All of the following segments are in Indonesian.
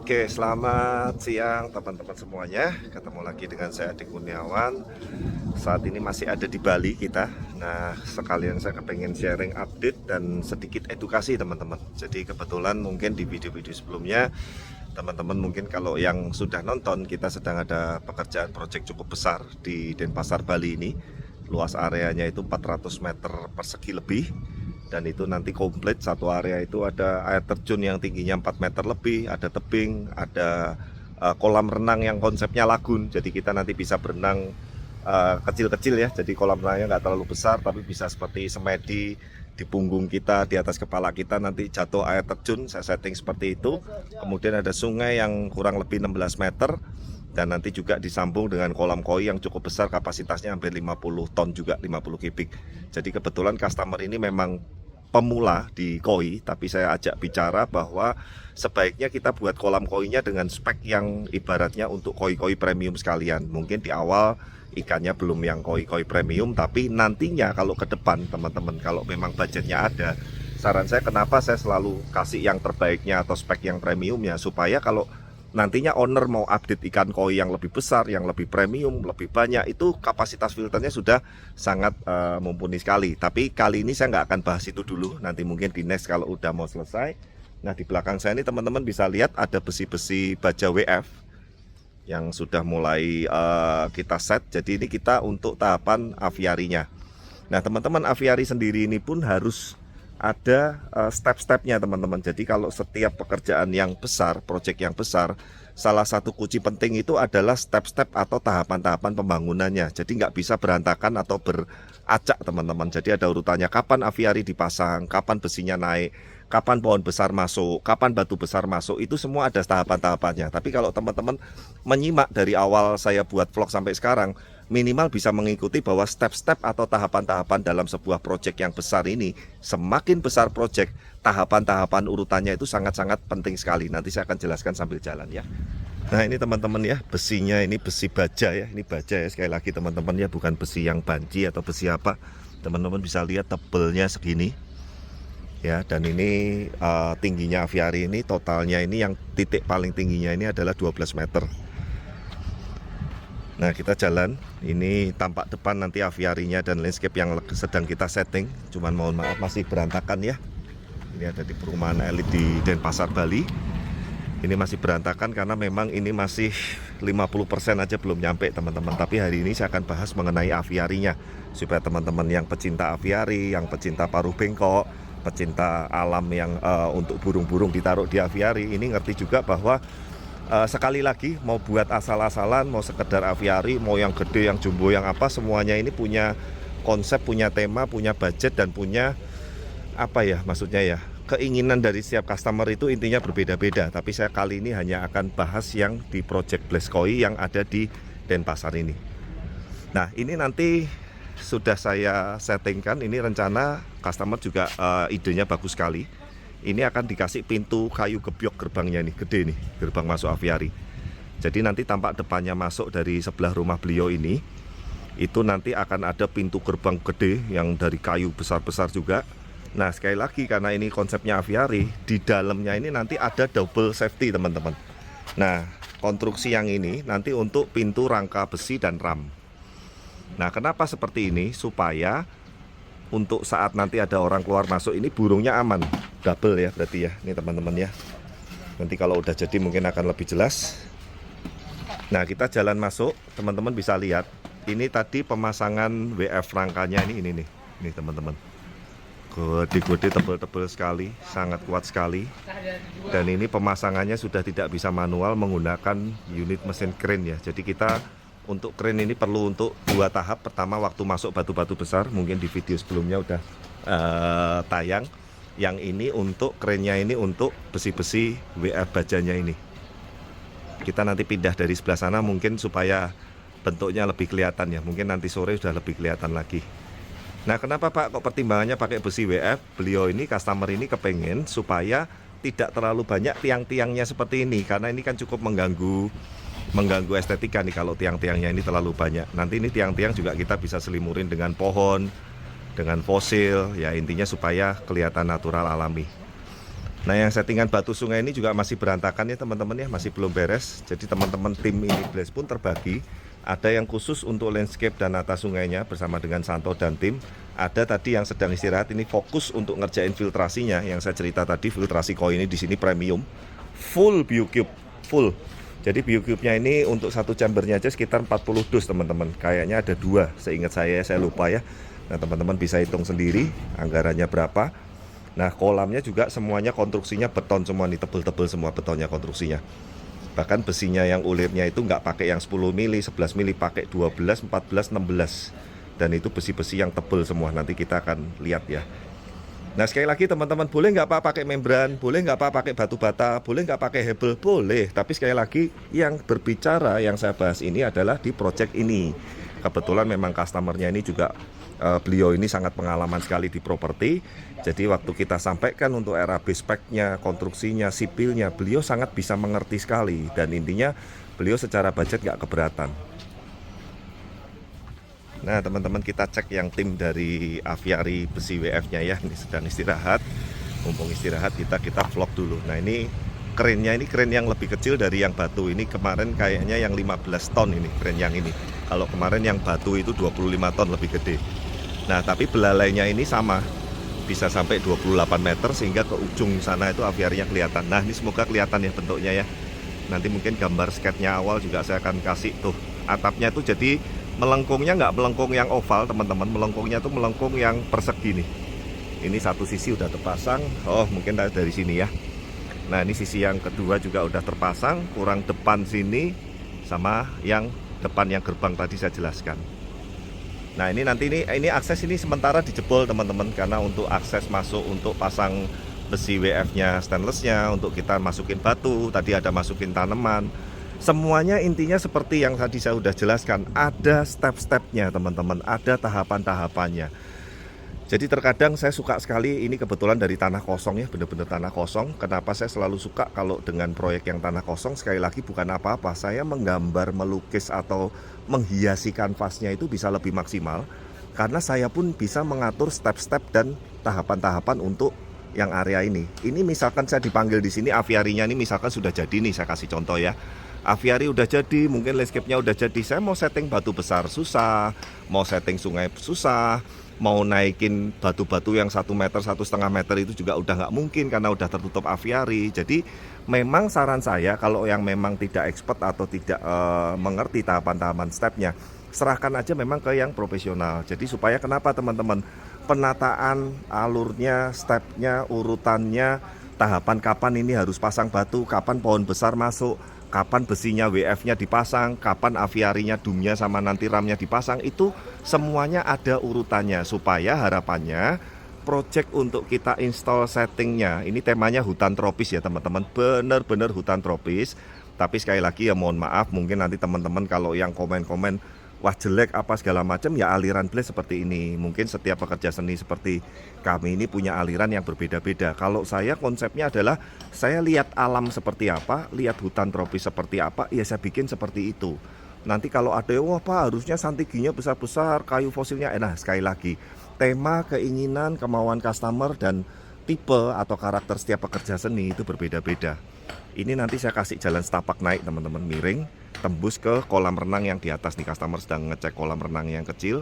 Oke, selamat siang teman-teman semuanya. Ketemu lagi dengan saya Adi Kurniawan. Saat ini masih ada di Bali kita. Nah, sekalian saya kepengen sharing update dan sedikit edukasi teman-teman. Jadi kebetulan mungkin di video-video sebelumnya teman-teman mungkin kalau yang sudah nonton, kita sedang ada pekerjaan proyek cukup besar di Denpasar, Bali ini. Luas areanya itu 400 meter persegi lebih. Dan itu nanti komplit satu area itu ada air terjun yang tingginya 4 meter lebih, ada tebing, ada kolam renang yang konsepnya lagun. Jadi kita nanti bisa berenang kecil-kecil ya. Jadi kolam renangnya nggak terlalu besar, tapi bisa seperti semedi di punggung kita, di atas kepala kita nanti jatuh air terjun. Saya setting seperti itu. Kemudian ada sungai yang kurang lebih 16 meter. Dan nanti juga disambung dengan kolam koi yang cukup besar, kapasitasnya hampir 50 ton juga, 50 kubik. Jadi kebetulan customer ini memang pemula di koi, tapi saya ajak bicara bahwa sebaiknya kita buat kolam koinya dengan spek yang ibaratnya untuk koi-koi premium sekalian. Mungkin di awal ikannya belum yang koi-koi premium, tapi nantinya kalau ke depan teman-teman, kalau memang budgetnya ada, saran saya kenapa saya selalu kasih yang terbaiknya atau spek yang premiumnya, supaya kalau nantinya owner mau update ikan koi yang lebih besar, yang lebih premium, lebih banyak, itu kapasitas filternya sudah sangat mumpuni sekali. Tapi kali ini saya nggak akan bahas itu dulu, nanti mungkin di next kalau udah mau selesai. Nah, di belakang saya ini teman-teman bisa lihat ada besi-besi baja WF yang sudah mulai kita set. Jadi ini kita untuk tahapan aviarinya. Nah, teman-teman, aviari sendiri ini pun harus ada step-stepnya teman-teman. Jadi kalau setiap pekerjaan yang besar, proyek yang besar, salah satu kunci penting itu adalah step-step atau tahapan-tahapan pembangunannya. Jadi nggak bisa berantakan atau beracak teman-teman. Jadi ada urutannya, kapan aviari dipasang, kapan besinya naik, kapan pohon besar masuk, kapan batu besar masuk, itu semua ada tahapan-tahapannya. Tapi kalau teman-teman menyimak dari awal saya buat vlog sampai sekarang, minimal bisa mengikuti bahwa step-step atau tahapan-tahapan dalam sebuah proyek yang besar ini, semakin besar proyek, tahapan-tahapan urutannya itu sangat-sangat penting sekali. Nanti saya akan jelaskan sambil jalan ya. Nah, ini teman-teman ya, besinya ini besi baja ya, ini baja ya, sekali lagi teman-teman ya, bukan besi yang banci atau besi apa. Teman-teman bisa lihat tebelnya segini ya, dan ini tingginya aviari ini, totalnya ini yang titik paling tingginya ini adalah 12 meter. Nah, kita jalan, ini tampak depan nanti aviarinya dan landscape yang sedang kita setting. Cuman mohon maaf masih berantakan ya. Ini ada di perumahan elit di Denpasar, Bali. Ini masih berantakan karena memang ini masih 50% aja belum nyampe teman-teman. Tapi hari ini saya akan bahas mengenai aviarinya, supaya teman-teman yang pecinta aviari, yang pecinta paruh bengkok, pecinta alam yang untuk burung-burung ditaruh di aviari, ini ngerti juga bahwa sekali lagi, mau buat asal-asalan, mau sekedar aviari, mau yang gede, yang jumbo, yang apa, semuanya ini punya konsep, punya tema, punya budget, dan punya apa ya, maksudnya ya, keinginan dari setiap customer itu intinya berbeda-beda. Tapi saya kali ini hanya akan bahas yang di Project Blaze Koi yang ada di Denpasar ini. Nah, ini nanti sudah saya settingkan, ini rencana customer juga idenya bagus sekali. Ini akan dikasih pintu kayu gebyok gerbangnya nih, gede nih, gerbang masuk aviari. Jadi nanti tampak depannya masuk dari sebelah rumah beliau ini, itu nanti akan ada pintu gerbang gede yang dari kayu besar-besar juga. Nah, sekali lagi karena ini konsepnya aviari, di dalamnya ini nanti ada double safety teman-teman. Nah, konstruksi yang ini nanti untuk pintu rangka besi dan ram. Nah, kenapa seperti ini? Supaya untuk saat nanti ada orang keluar masuk ini burungnya aman. Double ya berarti ya, ini teman-teman ya. Nanti kalau udah jadi mungkin akan lebih jelas. Nah, kita jalan masuk, teman-teman bisa lihat. Ini tadi pemasangan WF rangkanya ini nih. Ini teman-teman. Gede-gede, tebel-tebel sekali, sangat kuat sekali. Dan ini pemasangannya sudah tidak bisa manual, menggunakan unit mesin crane ya. Jadi kita untuk crane ini perlu untuk 2 tahap. Pertama waktu masuk batu-batu besar, mungkin di video sebelumnya udah tayang. Yang ini untuk crane-nya ini untuk besi-besi WF bajanya ini. Kita nanti pindah dari sebelah sana mungkin supaya bentuknya lebih kelihatan ya. Mungkin nanti sore sudah lebih kelihatan lagi. Nah, kenapa Pak kok pertimbangannya pakai besi WF? Beliau ini, customer ini kepengen supaya tidak terlalu banyak tiang-tiangnya seperti ini. Karena ini kan cukup mengganggu estetika nih kalau tiang-tiangnya ini terlalu banyak. Nanti ini tiang-tiang juga kita bisa selimurin dengan pohon, dengan fosil, ya intinya supaya kelihatan natural alami. Nah, yang settingan batu sungai ini juga masih berantakan ya teman-teman ya, masih belum beres. Jadi teman-teman tim ini Blaze pun terbagi. Ada yang khusus untuk landscape dan nata sungainya bersama dengan Santo dan tim. Ada tadi yang sedang istirahat, ini fokus untuk ngerjain filtrasinya. Yang saya cerita tadi, filtrasi koi ini di sini premium, full BioCube, full. Jadi BioCube-nya ini untuk satu chambernya aja sekitar 40 dus teman-teman. Kayaknya ada 2, seingat saya lupa ya. Nah, teman-teman bisa hitung sendiri anggarannya berapa. Nah, kolamnya juga semuanya konstruksinya beton semua nih, tebel-tebel semua betonnya konstruksinya. Bahkan besinya yang ulirnya itu nggak pakai yang 10 mili, 11 mili, pakai 12, 14, 16. Dan itu besi-besi yang tebel semua, nanti kita akan lihat ya. Nah, sekali lagi teman-teman, boleh nggak Pak pakai membran, boleh nggak Pak pakai batu bata, boleh nggak pakai hebel, boleh. Tapi sekali lagi yang berbicara, yang saya bahas ini adalah di project ini. Kebetulan memang customernya ini juga beliau ini sangat pengalaman sekali di properti. Jadi waktu kita sampaikan untuk RAB speknya, konstruksinya, sipilnya, beliau sangat bisa mengerti sekali. Dan intinya beliau secara budget nggak keberatan. Nah teman-teman, kita cek yang tim dari Aviari Besi WF-nya ya, ini sedang istirahat. Mumpung istirahat kita vlog dulu. Nah ini kerennya, ini keren yang lebih kecil dari yang batu. Ini kemarin kayaknya yang 15 ton ini, keren yang ini. Kalau kemarin yang batu itu 25 ton, lebih gede. Nah tapi belalainya ini sama, bisa sampai 28 meter sehingga ke ujung sana itu aviarinya kelihatan. Nah ini semoga kelihatan ya bentuknya ya. Nanti mungkin gambar sketnya awal juga saya akan kasih tuh. Atapnya tuh jadi melengkungnya nggak melengkung yang oval teman-teman, melengkungnya tuh melengkung yang persegi nih. Ini satu sisi udah terpasang, oh mungkin dari sini ya. Nah ini sisi yang kedua juga udah terpasang, kurang depan sini sama yang depan yang gerbang tadi saya jelaskan. Nah ini nanti ini akses ini sementara dijebol teman-teman, karena untuk akses masuk untuk pasang besi WF-nya, stainless-nya, untuk kita masukin batu, tadi ada masukin tanaman. Semuanya intinya seperti yang tadi saya sudah jelaskan, ada step-stepnya teman-teman, ada tahapan-tahapannya. Jadi terkadang saya suka sekali, ini kebetulan dari tanah kosong ya, bener-bener tanah kosong. Kenapa saya selalu suka kalau dengan proyek yang tanah kosong? Sekali lagi bukan apa-apa, saya menggambar, melukis atau menghiasi kanvasnya itu bisa lebih maksimal. Karena saya pun bisa mengatur step-step dan tahapan-tahapan untuk yang area ini. Ini misalkan saya dipanggil di sini, aviarinya ini misalkan sudah jadi nih, saya kasih contoh ya. Aviari udah jadi, mungkin landscape-nya udah jadi. Saya mau setting batu besar susah, mau setting sungai susah, mau naikin batu-batu yang 1 meter, 1,5 meter itu juga udah nggak mungkin karena udah tertutup aviari. Jadi memang saran saya kalau yang memang tidak expert atau tidak mengerti tahapan-tahapan stepnya, serahkan aja memang ke yang profesional. Jadi supaya kenapa teman-teman, penataan alurnya, stepnya, urutannya, tahapan kapan ini harus pasang batu, kapan pohon besar masuk, kapan besinya WF-nya dipasang, kapan aviarinya, dumnya sama nanti ramnya dipasang, itu semuanya ada urutannya. Supaya harapannya project untuk kita install settingnya, ini temanya hutan tropis ya teman-teman, bener-bener hutan tropis. Tapi sekali lagi ya mohon maaf, mungkin nanti teman-teman kalau yang komen-komen wah jelek apa segala macam, ya aliran Blaze seperti ini. Mungkin setiap pekerja seni seperti kami ini punya aliran yang berbeda-beda. Kalau saya konsepnya adalah saya lihat alam seperti apa, lihat hutan tropis seperti apa, ya saya bikin seperti itu. Nanti kalau ada wah Pak harusnya santiginya besar-besar, kayu fosilnya enak, sekali lagi tema, keinginan, kemauan customer dan tipe atau karakter setiap pekerja seni itu berbeda-beda. Ini nanti saya kasih jalan setapak naik teman-teman, miring tembus ke kolam renang yang di atas nih. Customer sedang ngecek kolam renang yang kecil,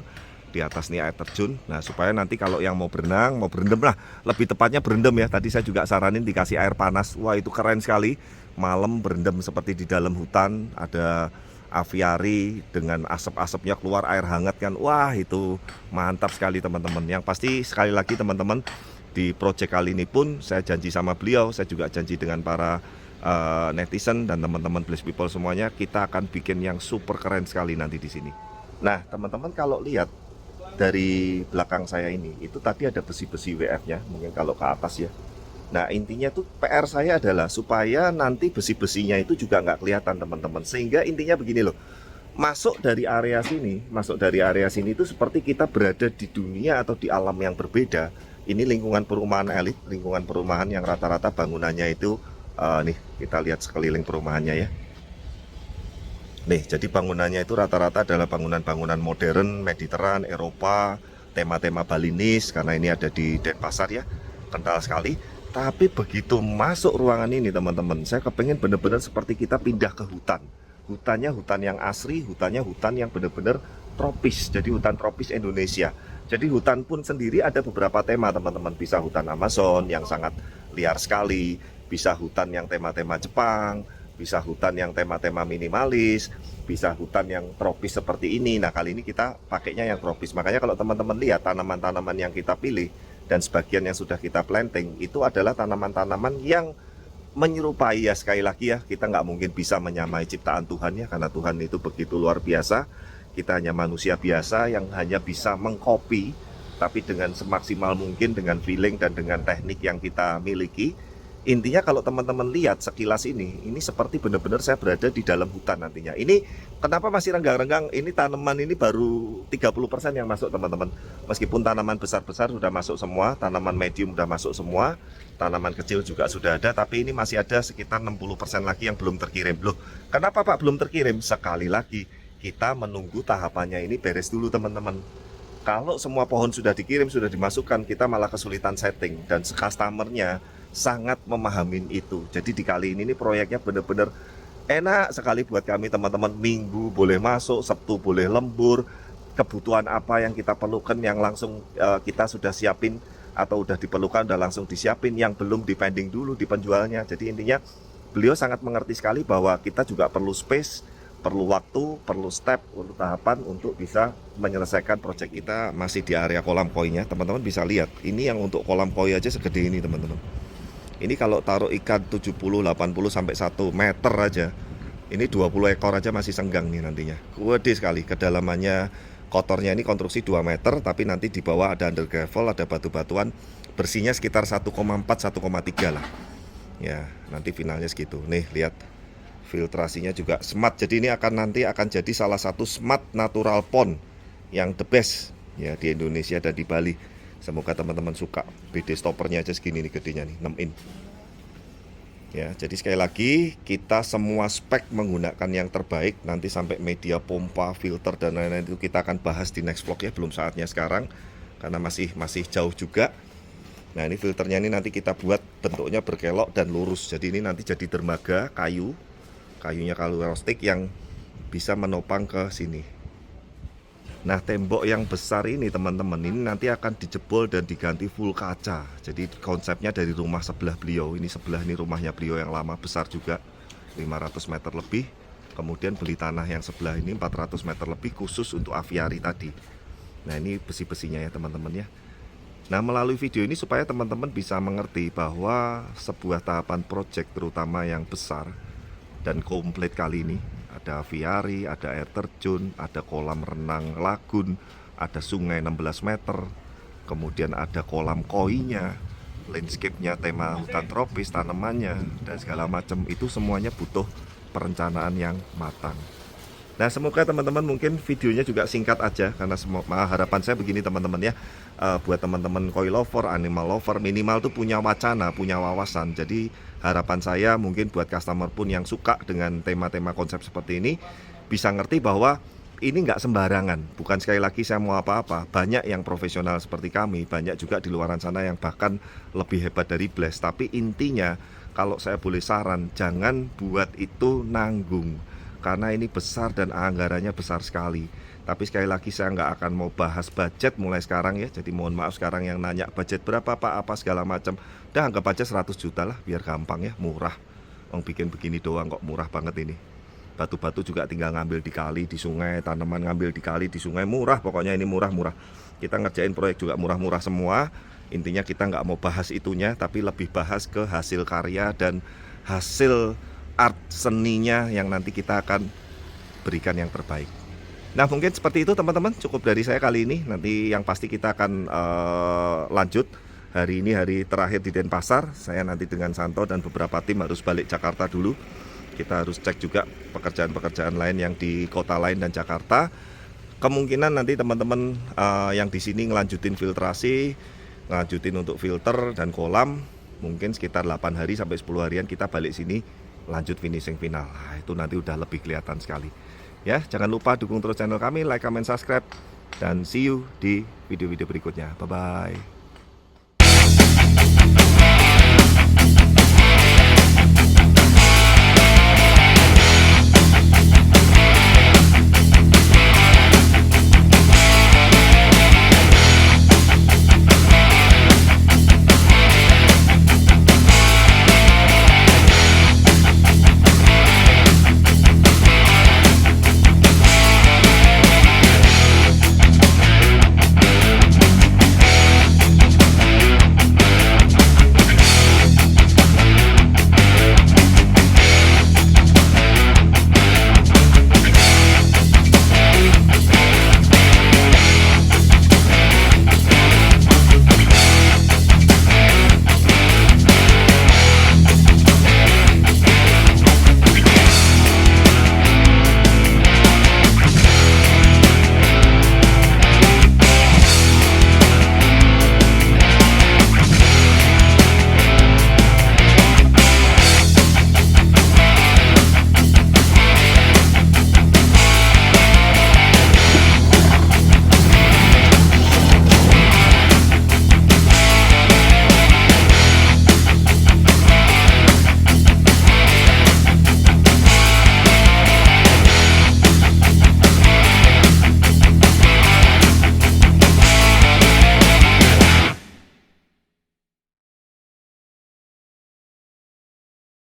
di atas nih air terjun. Nah supaya nanti kalau yang mau berenang, mau berendam lah, lebih tepatnya berendam ya. Tadi saya juga saranin dikasih air panas. Wah itu keren sekali, malam berendam seperti di dalam hutan. Ada aviari dengan asap-asapnya keluar air hangat kan. Wah itu mantap sekali teman-teman. Yang pasti sekali lagi teman-teman, di project kali ini pun saya janji sama beliau, saya juga janji dengan para netizen dan teman-teman Blaze People semuanya, kita akan bikin yang super keren sekali nanti di sini. Nah teman-teman kalau lihat dari belakang saya ini, itu tadi ada besi-besi WF-nya, mungkin kalau ke atas ya. Nah intinya tuh PR saya adalah supaya nanti besi-besinya itu juga nggak kelihatan teman-teman. Sehingga intinya begini loh, masuk dari area sini itu seperti kita berada di dunia atau di alam yang berbeda. Ini lingkungan perumahan elit, lingkungan perumahan yang rata-rata bangunannya itu nih kita lihat sekeliling perumahannya ya. Nih jadi bangunannya itu rata-rata adalah bangunan-bangunan modern, Mediteran, Eropa, tema-tema Balinis, karena ini ada di Denpasar ya, kental sekali. Tapi begitu masuk ruangan ini teman-teman, saya kepengen bener-bener seperti kita pindah ke hutan. Hutannya hutan yang asri, hutannya hutan yang bener-bener tropis. Jadi hutan tropis Indonesia. Jadi hutan pun sendiri ada beberapa tema teman-teman. Bisa hutan Amazon yang sangat liar sekali, bisa hutan yang tema-tema Jepang, bisa hutan yang tema-tema minimalis, bisa hutan yang tropis seperti ini. Nah kali ini kita pakainya yang tropis. Makanya kalau teman-teman lihat tanaman-tanaman yang kita pilih dan sebagian yang sudah kita planting itu adalah tanaman-tanaman yang menyerupai, ya sekali lagi ya, kita nggak mungkin bisa menyamai ciptaan Tuhan ya, karena Tuhan itu begitu luar biasa. Kita hanya manusia biasa yang hanya bisa mengcopy, tapi dengan semaksimal mungkin, dengan feeling dan dengan teknik yang kita miliki. Intinya kalau teman-teman lihat sekilas ini seperti benar-benar saya berada di dalam hutan nantinya. Ini kenapa masih renggang-renggang? Ini tanaman ini baru 30% yang masuk teman-teman. Meskipun tanaman besar-besar sudah masuk semua, tanaman medium sudah masuk semua, tanaman kecil juga sudah ada, tapi ini masih ada sekitar 60% lagi yang belum terkirim. Loh, kenapa Pak belum terkirim? Sekali lagi, kita menunggu tahapannya ini beres dulu teman-teman. Kalau semua pohon sudah dikirim, sudah dimasukkan, kita malah kesulitan setting. Dan customernya sangat memahamin itu. Jadi di kali ini proyeknya benar-benar enak sekali buat kami teman-teman. Minggu boleh masuk, Sabtu boleh lembur. Kebutuhan apa yang kita perlukan yang langsung kita sudah siapin atau udah diperlukan udah langsung disiapin, yang belum dipending dulu di penjualnya. Jadi intinya beliau sangat mengerti sekali bahwa kita juga perlu space, perlu waktu, perlu step untuk tahapan untuk bisa menyelesaikan proyek kita. Masih di area kolam koinya, teman-teman bisa lihat. Ini yang untuk kolam koi aja segede ini teman-teman. Ini kalau taruh ikan 70, 80 sampai 1 meter aja. Ini 20 ekor aja masih senggang nih nantinya. Gede sekali. Kedalamannya kotornya ini konstruksi 2 meter, tapi nanti di bawah ada undergravel, ada batu-batuan. Bersihnya sekitar 1,4 1,3 lah. Ya, nanti finalnya segitu. Nih, lihat. Filtrasinya juga smart. Jadi ini nanti akan jadi salah satu smart natural pond yang the best ya di Indonesia dan di Bali. Semoga teman-teman suka. BD stoppernya aja segini nih gedenya nih, 6 in. Ya, jadi sekali lagi kita semua spek menggunakan yang terbaik. Nanti sampai media pompa, filter dan lain-lain itu kita akan bahas di next vlog ya. Belum saatnya sekarang karena masih jauh juga. Nah, ini filternya ini nanti kita buat bentuknya berkelok dan lurus. Jadi ini nanti jadi dermaga kayunya kayu rustik yang bisa menopang ke sini. Nah, tembok yang besar ini teman-teman, ini nanti akan dijebol dan diganti full kaca. Jadi konsepnya dari rumah sebelah beliau. Ini sebelah ini rumahnya beliau yang lama, besar juga, 500 meter lebih. Kemudian beli tanah yang sebelah ini 400 meter lebih khusus untuk aviari tadi. Nah, ini besi-besinya ya teman-teman ya. Nah, melalui video ini supaya teman-teman bisa mengerti bahwa sebuah tahapan proyek terutama yang besar dan komplit kali ini, ada aviari, ada air terjun, ada kolam renang lagun, ada sungai 16 meter, kemudian ada kolam koinya, landscape-nya tema hutan tropis, tanamannya, dan segala macam. Itu semuanya butuh perencanaan yang matang. Nah, semoga teman-teman mungkin videonya juga singkat aja, karena harapan saya begini teman-teman ya, buat teman-teman koi lover, animal lover, minimal tuh punya wacana, punya wawasan. Jadi harapan saya mungkin buat customer pun yang suka dengan tema-tema konsep seperti ini bisa ngerti bahwa ini nggak sembarangan. Bukan sekali lagi saya mau apa-apa, banyak yang profesional seperti kami, banyak juga di luaran sana yang bahkan lebih hebat dari Blast. Tapi intinya kalau saya boleh saran, jangan buat itu nanggung, karena ini besar dan anggarannya besar sekali. Tapi sekali lagi saya nggak akan mau bahas budget mulai sekarang ya. Jadi mohon maaf sekarang yang nanya budget berapa Pak, apa segala macam. Udah anggap aja 100 juta lah biar gampang ya, murah. Orang bikin begini doang kok murah banget ini. Batu-batu juga tinggal ngambil di kali, di sungai, tanaman ngambil di kali, di sungai, murah. Pokoknya ini murah-murah. Kita ngerjain proyek juga murah-murah semua. Intinya kita nggak mau bahas itunya, tapi lebih bahas ke hasil karya dan hasil art seninya yang nanti kita akan berikan yang terbaik. Nah, mungkin seperti itu teman-teman, cukup dari saya kali ini. Nanti yang pasti kita akan lanjut. Hari ini hari terakhir di Denpasar. Saya nanti dengan Santo dan beberapa tim harus balik Jakarta dulu. Kita harus cek juga pekerjaan-pekerjaan lain yang di kota lain dan Jakarta. Kemungkinan nanti teman-teman yang di sini ngelanjutin filtrasi, ngelanjutin untuk filter dan kolam, mungkin sekitar 8 hari sampai 10 harian kita balik sini lanjut finishing final. Nah, itu nanti udah lebih kelihatan sekali. Ya, jangan lupa dukung terus channel kami, like, comment, subscribe, dan see you di video-video berikutnya. Bye-bye.